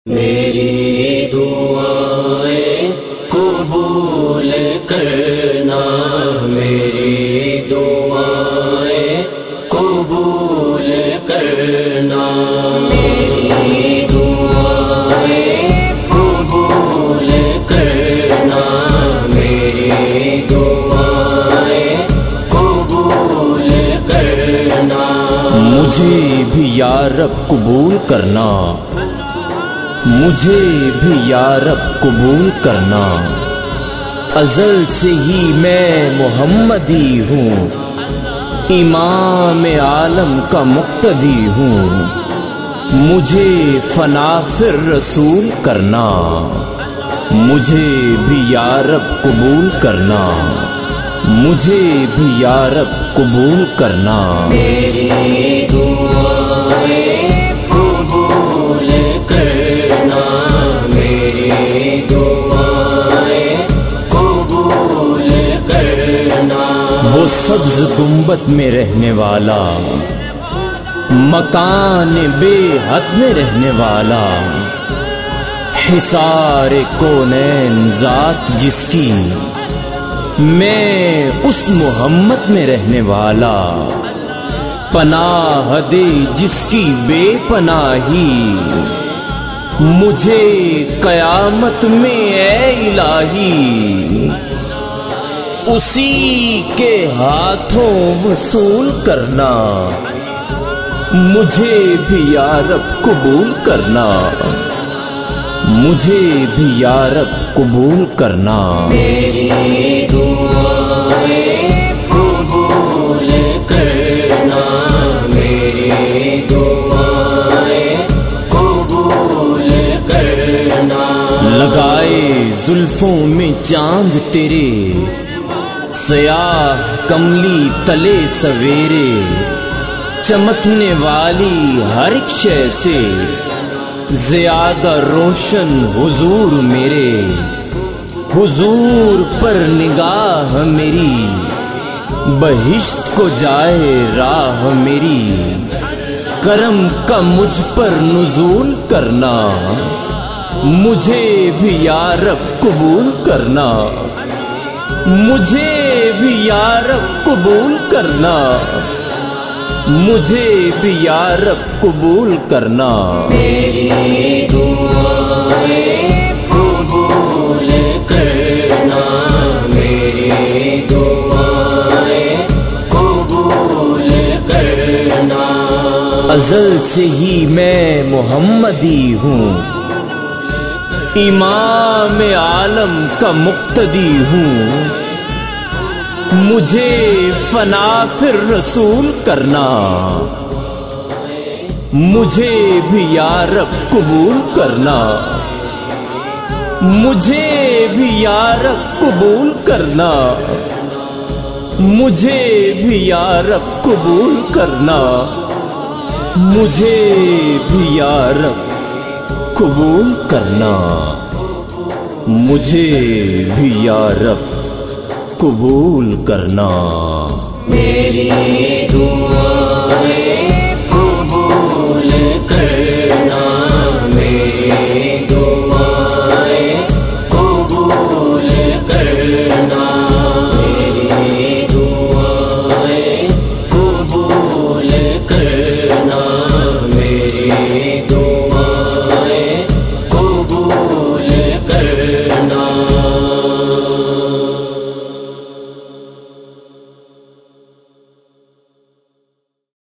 میری دعائیں قبول کرنا، میری دعائیں قبول کرنا، میری دعائیں قبول کرنا، میری دعائیں قبول کرنا۔ مجھے بھی یا رب قبول کرنا، مجھے بھی یا رب قبول کرنا۔ ازل سے ہی میں محمدی ہوں، امام عالم کا مقتدی ہوں۔ مجھے فنا پھر رسول کرنا، مجھے بھی یا رب قبول کرنا، مجھے بھی یا رب قبول کرنا۔ میری دعائیں قبول کرنا، میری دعائیں قبول کرنا۔ وہ سبز گنبد میں رہنے والا، مکان بے حد میں رہنے والا، حصار کونین ذات جس کی، میں اس محمد میں رہنے والا، پناہ دے جس کی بے پناہی، مجھے قیامت میں اے الہی، اسی کے ہاتھوں وصول کرنا، مجھے بھی یا رب قبول کرنا، مجھے بھی یا رب قبول کرنا۔ میری دعائیں قبول کرنا، میری دعائیں قبول کرنا۔ لگائے زلفوں میں چاند تیرے، سیاہ کملی تلے سویرے، چمکنے والی ہر ایک شے سے زیادہ روشن حضور میرے، حضور پر نگاہ میری، بہشت کو جائے راہ میری، کرم کا مجھ پر نزول کرنا، مجھے بھی یا رب قبول کرنا، مجھے بھی یا رب قبول کرنا، مجھے بھی یا رب قبول کرنا۔ میری دعائیں قبول کرنا، میری دعائیں قبول کرنا۔ ازل سے ہی میں محمدی ہوں، امام عالم کا مقتدی ہوں۔ مجھے فنا پھر رسول کرنا، مجھے بھی یا رب قبول کرنا، مجھے بھی یا رب قبول کرنا، مجھے بھی یا رب قبول کرنا، مجھے بھی یا رب قبول کرنا، مجھے بھی یا رب قبول کرنا۔ میری